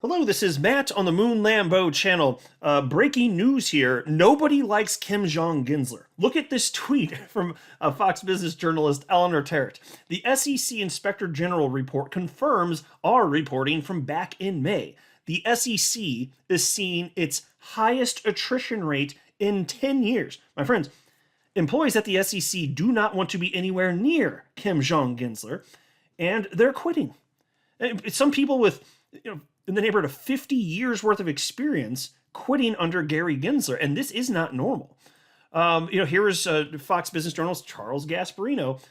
Hello, this is Matt on the Moon Lambo channel. Breaking news here. Nobody likes Kim Jong-Gensler. Look at this tweet from Fox Business journalist Eleanor Terrett. The SEC Inspector General report confirms our reporting from back in May. The SEC is seeing its highest attrition rate in 10 years. My friends, employees at the SEC do not want to be anywhere near Kim Jong-Gensler, and they're quitting. Some people with, in the neighborhood of 50 years worth of experience quitting under Gary Gensler, and this is not normal. Here is Fox Business Journal's Charles Gasparino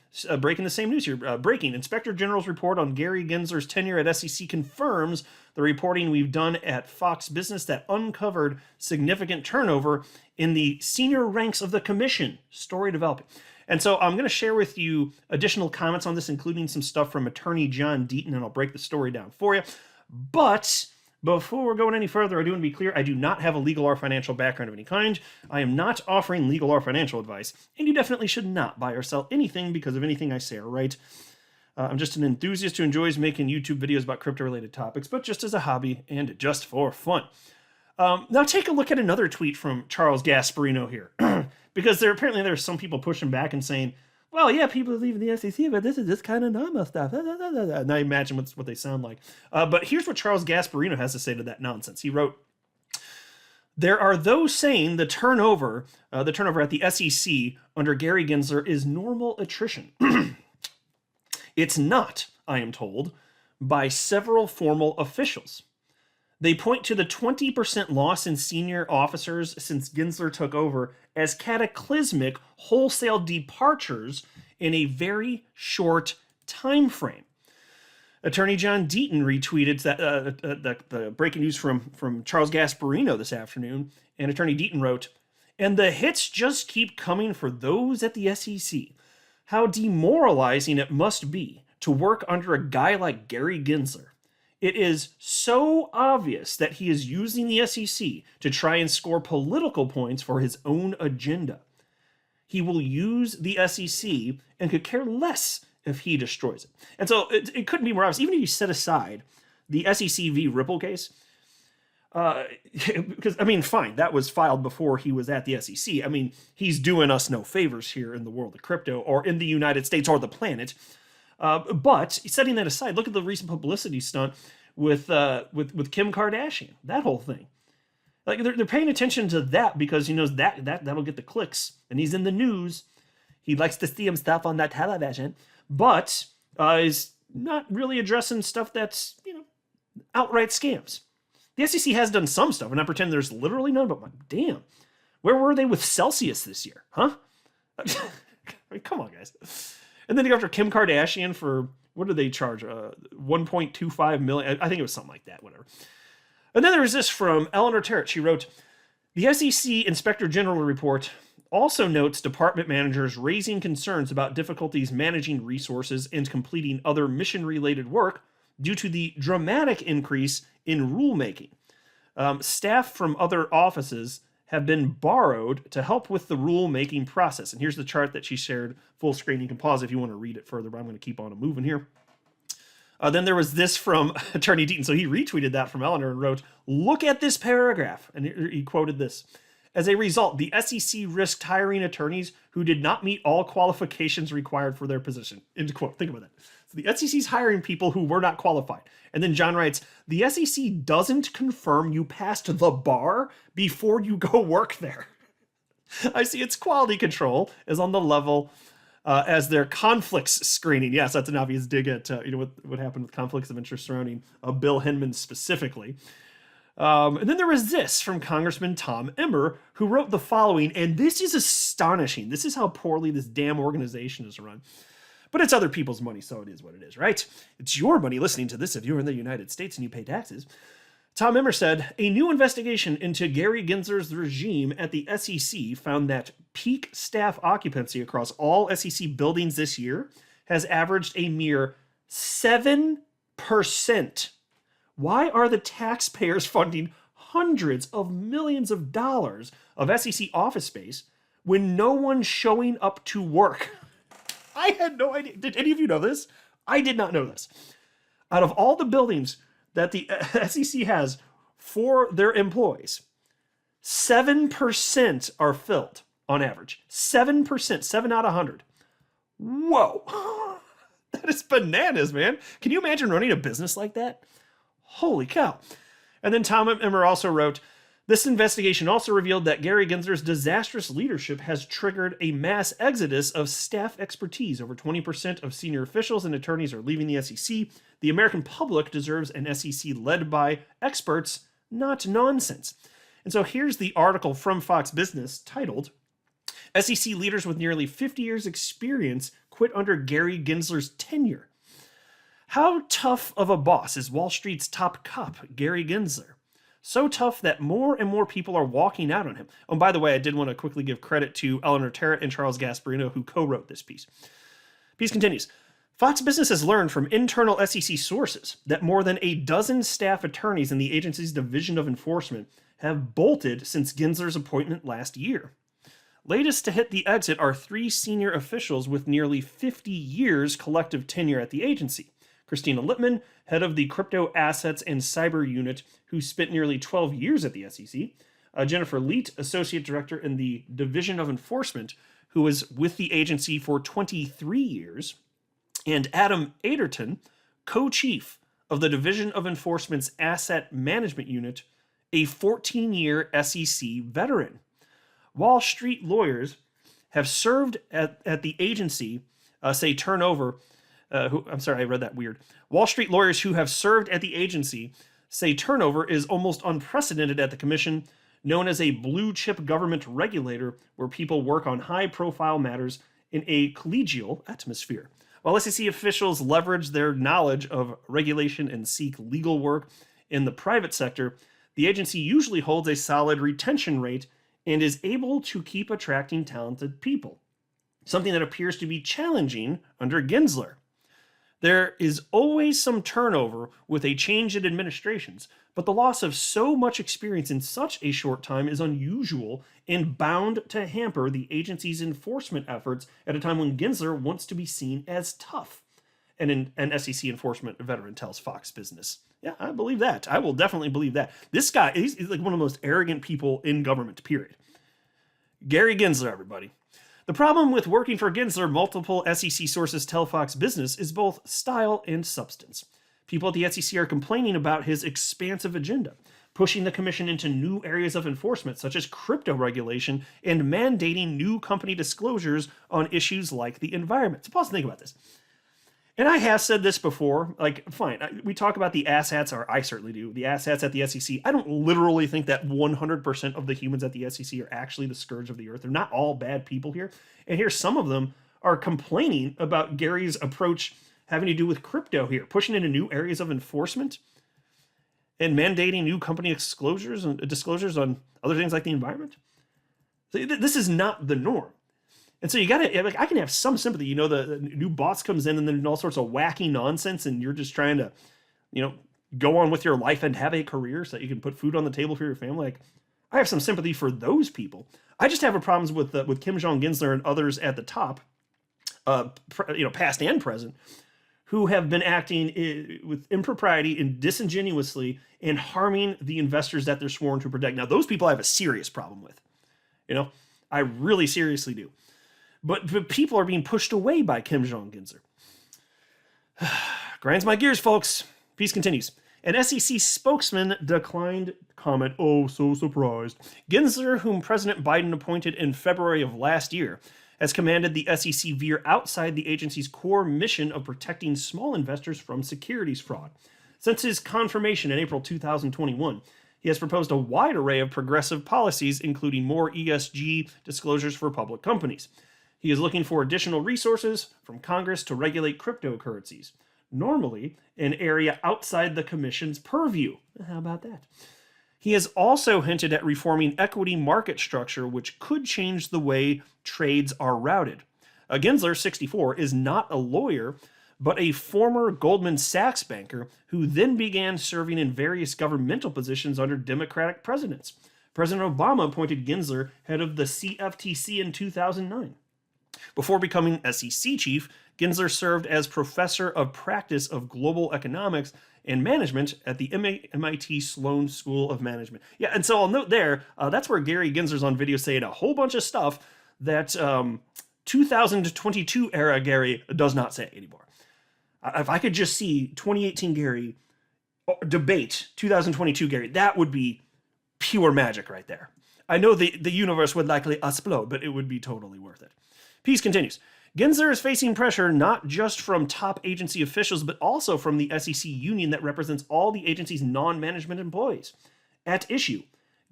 breaking the same news here. Breaking: Inspector General's report on Gary Gensler's tenure at SEC confirms the reporting we've done at Fox Business that uncovered significant turnover in the senior ranks of the commission. Story developing. And so I'm going to share with you additional comments on this, including some stuff from attorney John Deaton, and I'll break the story down for you. But before we're going any further, I do want to be clear, I do not have a legal or financial background of any kind. I am not offering legal or financial advice, and you definitely should not buy or sell anything because of anything I say or write. I'm just an enthusiast who enjoys making YouTube videos about crypto-related topics, but just as a hobby and just for fun. Now take a look at another tweet from Charles Gasparino here, because there's some people pushing back and saying, well, yeah, people are leaving the SEC, but this is just kind of normal stuff. Now imagine what they sound like. But here's what Charles Gasparino has to say to that nonsense. He wrote, there are those saying the turnover at the SEC under Gary Gensler is normal attrition. It's not, I am told, by several formal officials. They point to the 20% loss in senior officers since Gensler took over as cataclysmic wholesale departures in a very short time frame. Attorney John Deaton retweeted the breaking news from Charles Gasparino this afternoon, and Attorney Deaton wrote, and the hits just keep coming for those at the SEC. How demoralizing it must be to work under a guy like Gary Gensler. It is so obvious that he is using the SEC to try and score political points for his own agenda. He will use the SEC and could care less if he destroys it. And so it couldn't be more obvious. Even if you set aside the SEC v. Ripple case, because, fine, that was filed before he was at the SEC. He's doing us no favors here in the world of crypto or in the United States or the planet. But setting that aside, look at the recent publicity stunt with Kim Kardashian. That whole thing, like they're paying attention to that because he knows that'll get the clicks, and he's in the news. He likes to see him stuff on that television, but is not really addressing stuff that's outright scams. The SEC has done some stuff, and I pretend there's literally none. But damn, where were they with Celsius this year, huh? Come on, guys. And then you go after Kim Kardashian for, what did they charge? 1.25 million. I think it was something like that, whatever. And then there was this from Eleanor Terrett. She wrote, the SEC Inspector General report also notes department managers raising concerns about difficulties managing resources and completing other mission-related work due to the dramatic increase in rulemaking. Staff from other offices have been borrowed to help with the rule-making process. And here's the chart that she shared full screen. You can pause if you want to read it further, but I'm going to keep on moving here. Then there was this from Attorney Deaton. So he retweeted that from Eleanor and wrote, look at this paragraph. And he quoted this. As a result, the SEC risked hiring attorneys who did not meet all qualifications required for their position. End quote. Think about that. So the SEC's hiring people who were not qualified. And then John writes, the SEC doesn't confirm you passed the bar before you go work there. I see its quality control is on the level as their conflicts screening. Yes, that's an obvious dig at what happened with conflicts of interest surrounding Bill Hinman specifically. And then there was this from Congressman Tom Emmer, who wrote the following, and this is astonishing. This is how poorly this damn organization is run. But it's other people's money, so it is what it is, right? It's your money listening to this if you're in the United States and you pay taxes. Tom Emmer said, a new investigation into Gary Gensler's regime at the SEC found that peak staff occupancy across all SEC buildings this year has averaged a mere 7%. Why are the taxpayers funding hundreds of millions of dollars of SEC office space when no one's showing up to work? I had no idea. Did any of you know this? I did not know this. Out of all the buildings that the SEC has for their employees, 7% are filled on average. 7%, 7 out of 100. Whoa. That is bananas, man. Can you imagine running a business like that? Holy cow. And then Tom Emmer also wrote, this investigation also revealed that Gary Gensler's disastrous leadership has triggered a mass exodus of staff expertise. Over 20% of senior officials and attorneys are leaving the SEC. The American public deserves an SEC led by experts, not nonsense. And so here's the article from Fox Business titled, SEC leaders with nearly 50 years experience quit under Gary Gensler's tenure. How tough of a boss is Wall Street's top cop, Gary Gensler? So tough that more and more people are walking out on him. Oh, and by the way, I did want to quickly give credit to Eleanor Terrett and Charles Gasparino, who co-wrote this piece. Piece continues. Fox Business has learned from internal SEC sources that more than a dozen staff attorneys in the agency's Division of Enforcement have bolted since Gensler's appointment last year. Latest to hit the exit are 3 senior officials with nearly 50 years collective tenure at the agency. Christina Lippman, head of the Crypto Assets and Cyber Unit, who spent nearly 12 years at the SEC. Jennifer Leet, Associate Director in the Division of Enforcement, who was with the agency for 23 years. And Adam Aderton, Co-Chief of the Division of Enforcement's Asset Management Unit, a 14-year SEC veteran. Wall Street lawyers have served at the agency, say turnover. I'm sorry, I read that weird. Wall Street lawyers who have served at the agency say turnover is almost unprecedented at the commission, known as a blue chip government regulator where people work on high-profile matters in a collegial atmosphere. While SEC officials leverage their knowledge of regulation and seek legal work in the private sector, the agency usually holds a solid retention rate and is able to keep attracting talented people, something that appears to be challenging under Gensler. There is always some turnover with a change in administrations, but the loss of so much experience in such a short time is unusual and bound to hamper the agency's enforcement efforts at a time when Gensler wants to be seen as tough. And an SEC enforcement veteran tells Fox Business. Yeah, I believe that. I will definitely believe that. This guy, he's like one of the most arrogant people in government, period. Gary Gensler, everybody. The problem with working for Gensler, multiple SEC sources tell Fox Business, is both style and substance. People at the SEC are complaining about his expansive agenda, pushing the commission into new areas of enforcement, such as crypto regulation and mandating new company disclosures on issues like the environment. So pause and think about this. And I have said this before, like, fine, we talk about the asshats, or I certainly do, the asshats at the SEC. I don't literally think that 100% of the humans at the SEC are actually the scourge of the earth. They're not all bad people here. And here, some of them are complaining about Gary's approach having to do with crypto here, pushing into new areas of enforcement and mandating new company disclosures on other things like the environment. So this is not the norm. And so you gotta, like, I can have some sympathy. You know, the new boss comes in and then all sorts of wacky nonsense, and you're just trying to, you know, go on with your life and have a career so that you can put food on the table for your family. Like, I have some sympathy for those people. I just have problems with Kim Jong Gensler and others at the top, past and present, who have been acting with impropriety and disingenuously and harming the investors that they're sworn to protect. Now, those people I have a serious problem with. You know, I really seriously do. But people are being pushed away by Kim Jong Gensler. Grinds my gears, folks. Piece continues. An SEC spokesman declined comment. Oh, so surprised. Gensler, whom President Biden appointed in February of last year, has commanded the SEC veer outside the agency's core mission of protecting small investors from securities fraud. Since his confirmation in April 2021, he has proposed a wide array of progressive policies, including more ESG disclosures for public companies. He is looking for additional resources from Congress to regulate cryptocurrencies, normally an area outside the commission's purview. How about that? He has also hinted at reforming equity market structure, which could change the way trades are routed. Gensler, 64, is not a lawyer, but a former Goldman Sachs banker who then began serving in various governmental positions under Democratic presidents. President Obama appointed Gensler head of the CFTC in 2009. Before becoming SEC chief, Gensler served as professor of practice of global economics and management at the MIT Sloan School of Management. Yeah, and so I'll note there, that's where Gary Gensler's on video saying a whole bunch of stuff that 2022 era Gary does not say anymore. If I could just see 2018 Gary debate 2022 Gary, that would be pure magic right there. I know the universe would likely explode, but it would be totally worth it. Piece continues. Gensler is facing pressure not just from top agency officials, but also from the SEC union that represents all the agency's non-management employees. At issue,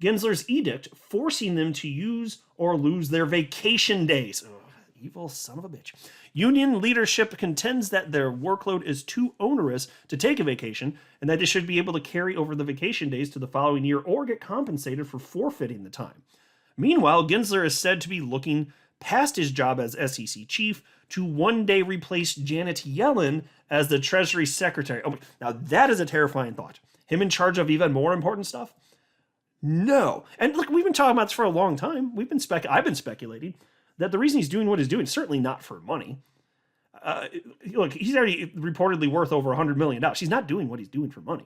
Gensler's edict forcing them to use or lose their vacation days. Ugh, evil son of a bitch. Union leadership contends that their workload is too onerous to take a vacation and that they should be able to carry over the vacation days to the following year or get compensated for forfeiting the time. Meanwhile, Gensler is said to be looking past his job as SEC chief to one day replace Janet Yellen as the Treasury Secretary. Oh, now that is a terrifying thought. Him in charge of even more important stuff? No. And look, we've been talking about this for a long time. I've been speculating that the reason he's doing what he's doing is certainly not for money. Look, he's already reportedly worth over $100 million. He's not doing what he's doing for money.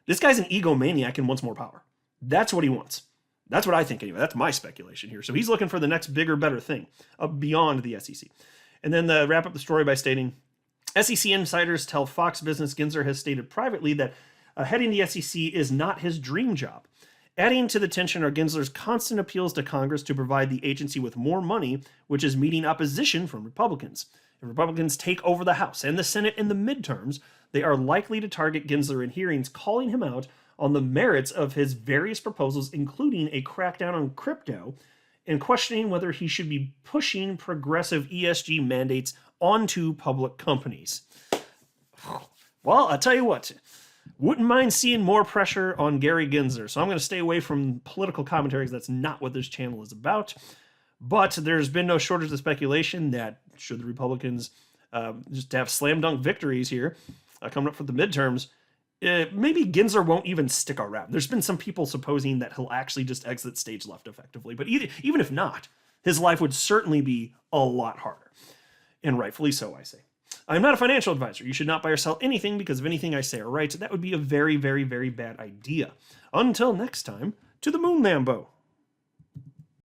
This guy's an egomaniac and wants more power. That's what he wants. That's what I think anyway. That's my speculation here. So he's looking for the next bigger, better thing beyond the SEC. And then wrap up the story by stating, SEC insiders tell Fox Business Gensler has stated privately that heading the SEC is not his dream job. Adding to the tension are Gensler's constant appeals to Congress to provide the agency with more money, which is meeting opposition from Republicans. If Republicans take over the House and the Senate in the midterms, they are likely to target Gensler in hearings, calling him out on the merits of his various proposals, including a crackdown on crypto, and questioning whether he should be pushing progressive ESG mandates onto public companies. Well, I'll tell you what, wouldn't mind seeing more pressure on Gary Gensler, so I'm going to stay away from political commentaries. That's not what this channel is about. But there's been no shortage of speculation that should the Republicans just have slam dunk victories here coming up for the midterms, maybe Gensler won't even stick around. There's been some people supposing that he'll actually just exit stage left effectively. But even if not, his life would certainly be a lot harder. And rightfully so, I say. I'm not a financial advisor. You should not buy or sell anything because of anything I say or write. That would be a very, very, very bad idea. Until next time, to the moon, Lambo.